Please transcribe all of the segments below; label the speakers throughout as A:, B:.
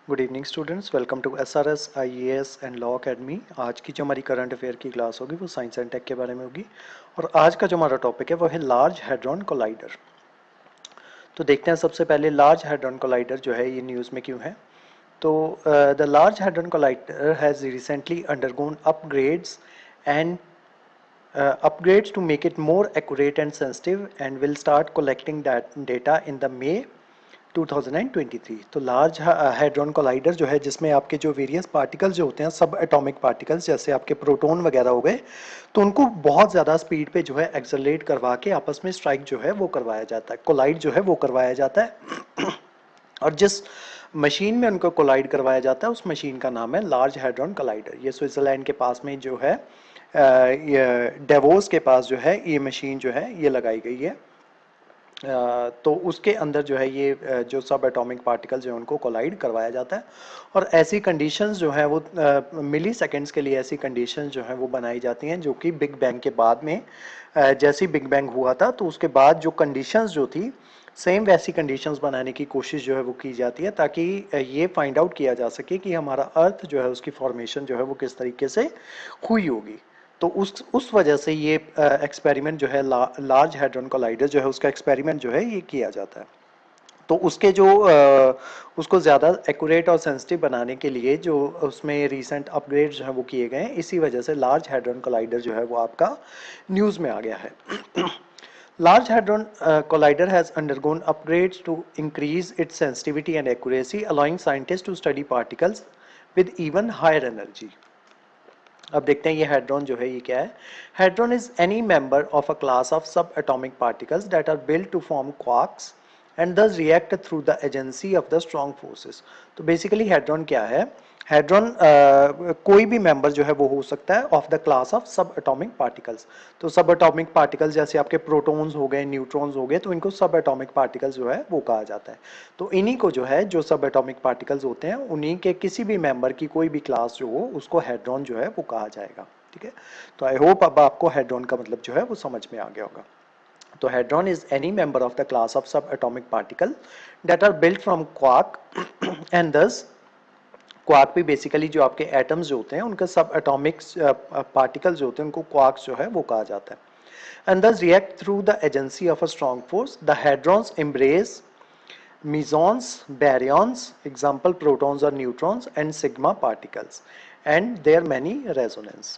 A: Good evening students, welcome to SRS IAS and law academy. आज की जो हमारी करंट अफेयर की क्लास होगी वो साइंस एंड टेक के बारे में होगी और आज का जो हमारा टॉपिक है वो है लार्ज हैड्रॉन कोलाइडर। तो देखते हैं सबसे पहले लार्ज हैड्रॉन कोलाइडर जो है ये न्यूज़ में क्यों है। तो the Large Hadron collider has recently undergone upgrades to make it more accurate and sensitive and will start collecting that data in the May 2023। तो लार्ज हैड्रॉन कोलाइडर जो है जिसमें आपके जो वेरियस पार्टिकल्स जो होते हैं सब एटॉमिक पार्टिकल्स जैसे आपके प्रोटॉन वगैरह हो गए, तो उनको बहुत ज़्यादा स्पीड पे जो है एक्सेलरेट करवा के आपस में स्ट्राइक जो है वो करवाया जाता है, कोलाइड जो है वो करवाया जाता है। और जिस मशीन में उनको कोलाइड करवाया जाता है उस मशीन का नाम है लार्ज हैड्रॉन कोलाइडर। ये स्विट्जरलैंड के पास में जो है डेवोस के पास जो है ये मशीन जो है ये लगाई गई है। तो उसके अंदर जो है ये जो सब एटॉमिक पार्टिकल्स जो है उनको कोलाइड करवाया जाता है और ऐसी कंडीशंस जो है वो मिली सेकेंड्स के लिए ऐसी कंडीशंस जो है वो बनाई जाती हैं जो कि बिग बैंग के बाद में जैसे बिग बैंग हुआ था तो उसके बाद जो कंडीशंस जो थी सेम वैसी कंडीशंस बनाने की कोशिश जो है वो की जाती है ताकि ये फाइंड आउट किया जा सके कि हमारा अर्थ जो है उसकी फॉर्मेशन जो है वो किस तरीके से हुई होगी। तो उस वजह से ये एक्सपेरिमेंट जो है लार्ज हैड्रॉन कोलाइडर जो है उसका एक्सपेरिमेंट जो है ये किया जाता है। तो उसके जो उसको ज़्यादा एक्यूरेट और सेंसिटिव बनाने के लिए जो उसमें रिसेंट अपग्रेड जो है वो किए गए हैं, इसी वजह से लार्ज हैड्रॉन कोलाइडर जो है वो आपका न्यूज़ में आ गया है। Large Hadron Collider has undergone upgrades to increase its sensitivity and accuracy, allowing scientists to study particles with even higher energy. अब देखते हैं ये हेड्रॉन जो है ये क्या है। Hadron is any member of a class of subatomic particles that are built to form quarks and thus react through the agency of the strong forces. तो बेसिकली हेड्रॉन क्या है। हेड्रॉन कोई भी मेंबर जो है वो हो सकता है of the class of subatomic particles. तो सब एटॉमिक पार्टिकल्स जैसे आपके प्रोटॉन्स हो गए, न्यूट्रॉन्स हो गए, तो इनको सब एटॉमिक पार्टिकल्स जो है वो कहा जाता है। तो इन्हीं को जो है जो सब एटॉमिक पार्टिकल्स होते हैं उन्हीं के किसी भी मेंबर की कोई भी क्लास जो हो उसको हेड्रॉन जो है वो कहा जाएगा। ठीक है, तो आई होप अब आपको हेड्रॉन का मतलब जो है वो समझ में आ गया होगा। तो hadron is any member of the class of subatomic particle that are built from quark and thus quark भी बेसिकली जो आपके एटम्स जो होते हैं उनके सब एटॉमिक पार्टिकल्स जो होते हैं उनको क्वार्क्स जो है वो कहा जाता है। And thus react through the agency of a strong force. The hadrons embrace mesons, baryons, example protons or neutrons, and sigma particles, and there are many resonance।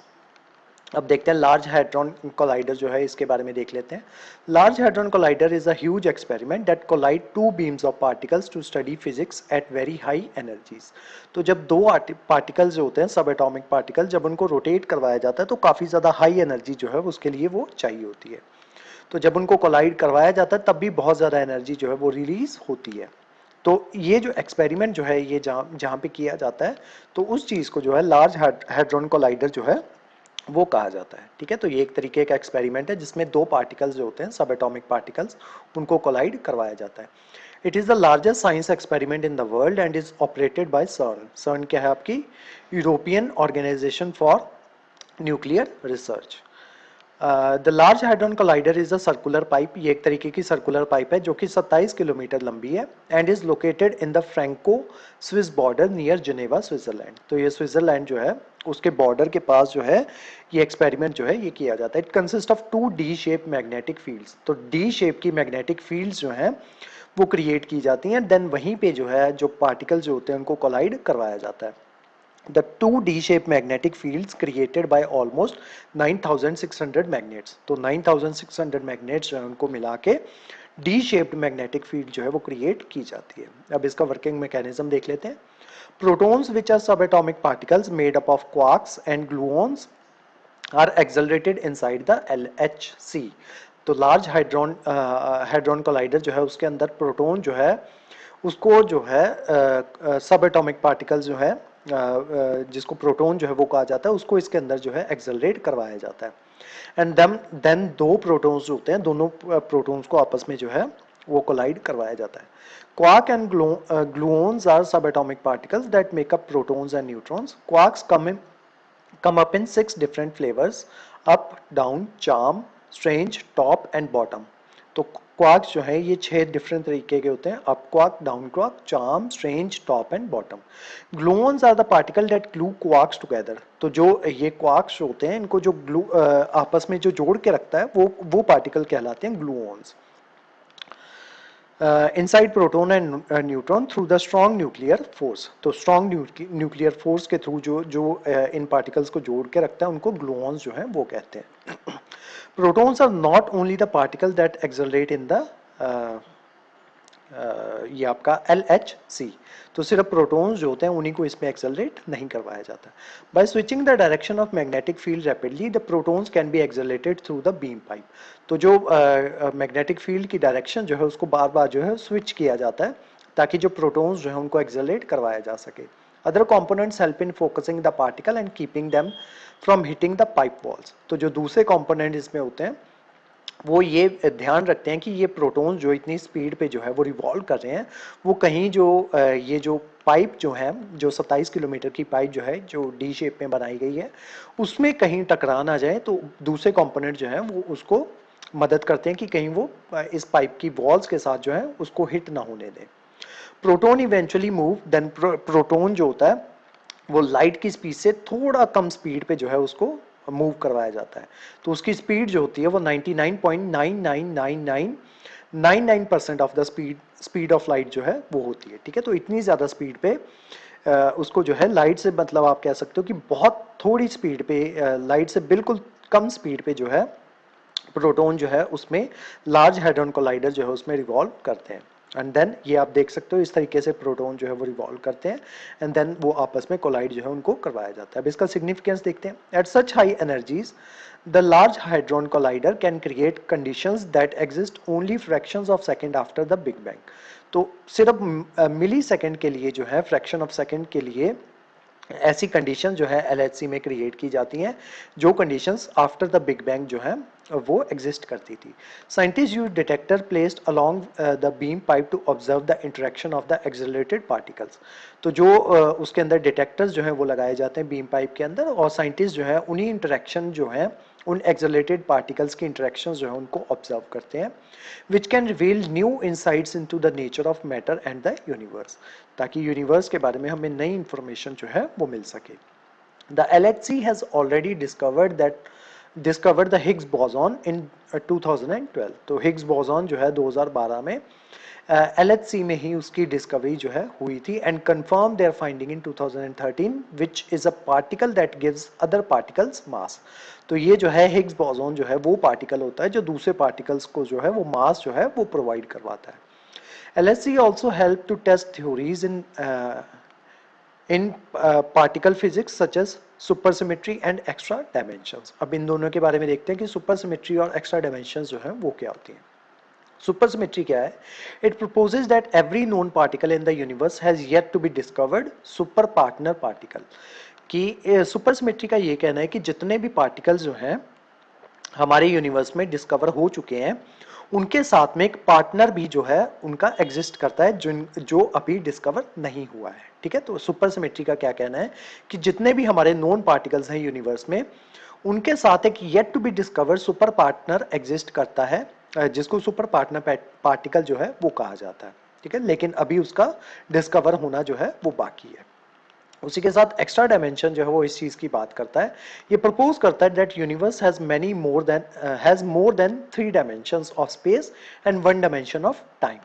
A: अब देखते हैं लार्ज हैड्रॉन कोलाइडर जो है इसके बारे में देख लेते हैं। Large Hadron Collider is a huge experiment that collide two beams of particles to study physics at very high energies. तो जब दो पार्टिकल्स जो होते हैं सब एटॉमिक पार्टिकल जब उनको रोटेट करवाया जाता है तो काफ़ी ज़्यादा हाई एनर्जी जो है उसके लिए वो चाहिए होती है। तो जब उनको कोलाइड करवाया जाता है तब भी बहुत ज़्यादा एनर्जी जो है वो रिलीज होती है। तो ये जो एक्सपेरिमेंट जो है ये जहाँ जहाँ पे किया जाता है तो उस चीज़ को जो है लार्ज हैड्रॉन कोलाइडर जो है वो कहा जाता है। ठीक है, तो ये एक तरीके का एक्सपेरिमेंट है जिसमें दो पार्टिकल्स जो होते हैं सब एटॉमिक पार्टिकल्स उनको कोलाइड करवाया जाता है। It is the largest science experiment in the world and is operated by CERN. CERN क्या है आपकी European Organization for Nuclear Research. The Large Hadron Collider is a circular pipe. ये एक तरीके की सर्कुलर पाइप है जो कि 27 किलोमीटर लंबी है and is located in the Franco Swiss border near Geneva Switzerland. तो ये स्विट्जरलैंड जो है उसके बॉर्डर के पास जो है ये एक्सपेरिमेंट जो है ये किया जाता है। It consist of two D shape magnetic fields. तो डी शेप की मैग्नेटिक फील्ड्स जो हैं वो क्रिएट की जाती हैं, देन वहीं पे जो है जो पार्टिकल जो होते हैं उनको कोलाइड करवाया जाता है। The two D-shaped magnetic fields created by almost 9,600 magnets। तो 9,600 magnets जो है उनको मिला के D-shaped magnetic field जो है वो create की जाती है। अब इसका working mechanism देख लेते हैं। Protons which are subatomic particles made up of quarks and gluons are accelerated inside the LHC। तो लार्ज हाइड्रॉन कोलाइडर जो है उसके अंदर प्रोटॉन जो है उसको जो है सब एटॉमिक पार्टिकल्स जो है जिसको प्रोटॉन जो है वो कहा जाता है उसको इसके अंदर जो है एक्सेलरेट करवाया जाता है। एंड देन दो प्रोटॉन्स जो होते हैं दोनों प्रोटॉन्स को आपस में जो है वो कोलाइड करवाया जाता है। क्वार्क एंड ग्लूओन्स आर सब atomic particles that make up protons and neutrons. Quarks come up in 6 different flavors: up, down, charm, strange, top and bottom. तो क्वार्क्स जो है ये 6 डिफरेंट तरीके के होते हैं, up quark, down quark, charm, strange, top and bottom. Gluons are the particle that glue quarks together. तो जो ये क्वार्क्स होते हैं इनको जो ग्लू आपस में जो जोड़ के रखता है वो पार्टिकल कहलाते हैं gluons. Inside proton and neutron through the strong nuclear force. So strong nuclear force के थ्रू जो जो इन पार्टिकल्स को जोड़ के रखता है उनको ग्लूऑन्स जो है वो कहते हैं। Protons are not only the particle that accelerate in the ये आपका LHC। तो सिर्फ प्रोटॉन्स जो होते हैं उन्हीं को इसमें एक्सेलरेट नहीं करवाया जाता। By switching the direction of magnetic field rapidly the protons can be accelerated through the beam pipe. तो जो मैग्नेटिक फील्ड की डायरेक्शन जो है उसको बार बार जो है स्विच किया जाता है ताकि जो प्रोटॉन्स जो है उनको एक्सेलरेट करवाया जा सके। Other components help in focusing the particle and keeping them from hitting the pipe walls. तो जो दूसरे कंपोनेंट इसमें होते हैं वो ये ध्यान रखते हैं कि ये प्रोटॉन्स जो इतनी स्पीड पे जो है वो रिवॉल्व कर रहे हैं, वो कहीं जो ये जो पाइप जो है जो 27 किलोमीटर की पाइप जो है जो डी शेप में बनाई गई है उसमें कहीं टकरा ना जाए। तो दूसरे कंपोनेंट जो है वो उसको मदद करते हैं कि कहीं वो इस पाइप की वॉल्स के साथ जो है उसको हिट ना होने दें। Proton eventually move then proton जो होता है वो लाइट की स्पीड से थोड़ा कम स्पीड पे जो है उसको मूव करवाया जाता है। तो उसकी स्पीड जो होती है वो 99.999999% of the speed of light जो है वो होती है। ठीक है, तो इतनी ज़्यादा स्पीड पे उसको जो है लाइट से मतलब आप कह सकते हो कि बहुत थोड़ी स्पीड पे लाइट से बिल्कुल कम स्पीड पे जो है प्रोटॉन जो है उसमें लार्ज हेड्रॉन कोलाइडर जो है उसमें रिवॉल्व करते हैं। एंड देन ये आप देख सकते हो इस तरीके से प्रोटॉन जो है वो रिवॉल्व करते हैं एंड देन वो आपस में कोलाइड जो है उनको करवाया जाता है। अब इसका सिग्निफिकेंस देखते हैं। At such high energies the Large Hadron Collider can create conditions that exist only fractions of second after the big Bang. तो सिर्फ मिली सेकेंड के लिए जो है फ्रैक्शन ऑफ सेकेंड के लिए ऐसी कंडीशन जो है LHC में क्रिएट की जाती हैं जो conditions after the big bang जो है वो एग्जिस्ट करती थी। Scientist use detector placed along the beam pipe to observe the interaction of the accelerated particles. तो जो उसके अंदर डिटेक्टर्स जो है वो लगाए जाते हैं बीम पाइप के अंदर और साइंटिस्ट जो है उन्हीं इंटरेक्शन जो है उन एक्सेलरेटेड पार्टिकल्स की इंटरेक्शंस जो है उनको ऑब्जर्व करते हैं which can reveal new insights into the nature of matter and the universe, ताकि यूनिवर्स के बारे में हमें नई इंफॉर्मेशन जो है वो मिल सके। The LHC has already discovered the Higgs boson in 2012। तो हिग्स बोसॉन जो है 2012 में LHC में ही उसकी डिस्कवरी जो है हुई थी and confirm their finding in 2013 which is a particle that gives other particles mass. तो ये जो है हिग्स बोसॉन जो है वो पार्टिकल होता है जो दूसरे पार्टिकल्स को जो है वो मास जो है वो प्रोवाइड करवाता है। LHC also help to test theories in particle physics such as supersymmetry and extra dimensions। अब इन दोनों के बारे में देखते हैं कि supersymmetry और extra dimensions जो है वो क्या होती हैं। Supersymmetry क्या है? It proposes that every known particle in the universe has yet to be discovered super partner particle। कि supersymmetry का ये कहना है कि जितने भी particles जो हैं हमारे यूनिवर्स में डिस्कवर हो चुके हैं उनके साथ में एक पार्टनर भी जो है उनका एग्जिस्ट करता है जो अभी डिस्कवर नहीं हुआ है। ठीक है, तो सुपर सिमेट्री का क्या कहना है कि जितने भी हमारे नोन पार्टिकल्स हैं यूनिवर्स में उनके साथ एक yet to be discover super partner exist करता है जिसको सुपर पार्टनर पार्टिकल जो है वो कहा जाता है। ठीक है, लेकिन अभी उसका डिस्कवर होना जो है वो बाकी है। उसी के साथ एक्स्ट्रा डायमेंशन जो है वो इस चीज की बात करता है। ये प्रपोज करता है that universe has more than 3 dimensions of space and 1 dimension of time.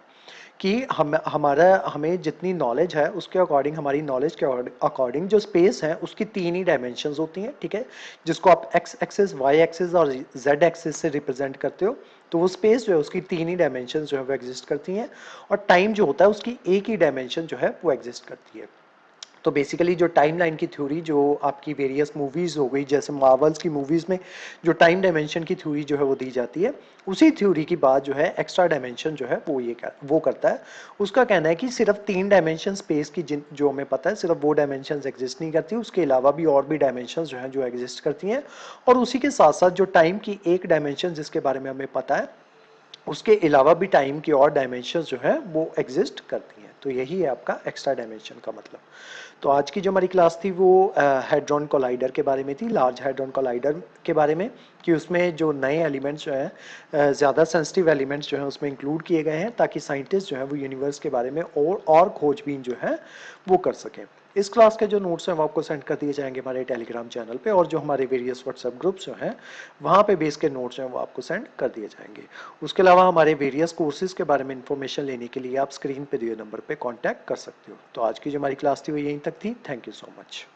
A: कि हमें जितनी नॉलेज है उसके अकॉर्डिंग हमारी नॉलेज के अकॉर्डिंग जो स्पेस है उसकी 3 ही डायमेंशंस होती हैं। ठीक है, जिसको आप एक्स एक्सिस, वाई एक्सिस और जेड एक्सिस से रिप्रेजेंट करते हो। तो वो स्पेस जो है उसकी 3 ही डायमेंशन जो है वो एग्जिस्ट करती हैं और टाइम जो होता है उसकी एक ही डायमेंशन जो है वो एग्जिस्ट करती है। तो बेसिकली जो टाइमलाइन की थ्योरी जो आपकी वेरियस मूवीज़ हो गई जैसे मार्वल्स की मूवीज़ में जो टाइम डायमेंशन की थ्योरी जो है वो दी जाती है उसी थ्योरी की बात जो है एक्स्ट्रा डायमेंशन जो है वो करता है। उसका कहना है कि सिर्फ 3 डायमेंशन स्पेस की जो हमें पता है सिर्फ वो डायमेंशन एग्जिस्ट नहीं करती, उसके अलावा भी और भी डायमेंशन जो है जो एग्जिस्ट करती हैं और उसी के साथ साथ जो टाइम की एक डायमेंशन जिसके बारे में हमें पता है उसके अलावा भी टाइम की और डायमेंशन जो है वो एग्जिस्ट करती हैं। तो यही है आपका एक्स्ट्रा डायमेंशन का मतलब। तो आज की जो हमारी क्लास थी वो हेड्रॉन कोलाइडर के बारे में थी, लार्ज हेड्रॉन कोलाइडर के बारे में, कि उसमें जो नए एलिमेंट्स जो हैं ज़्यादा सेंसिटिव एलिमेंट्स जो हैं उसमें इंक्लूड किए गए हैं, ताकि साइंटिस्ट जो है वो यूनिवर्स के बारे में और खोजबीन जो है वो कर सकें। इस क्लास के जो नोट्स हैं वो आपको सेंड कर दिए जाएंगे हमारे टेलीग्राम चैनल पे, और जो हमारे वेरियस व्हाट्सएप ग्रुप्स जो हैं वहाँ पे बेस के नोट्स हैं वो आपको सेंड कर दिए जाएंगे। उसके अलावा हमारे वेरियस कोर्सेज के बारे में इंफॉर्मेशन लेने के लिए आप स्क्रीन पे दिए नंबर पे कांटेक्ट कर सकते हो। तो आज की जो हमारी क्लास थी वो यहीं तक थी। Thank you so much.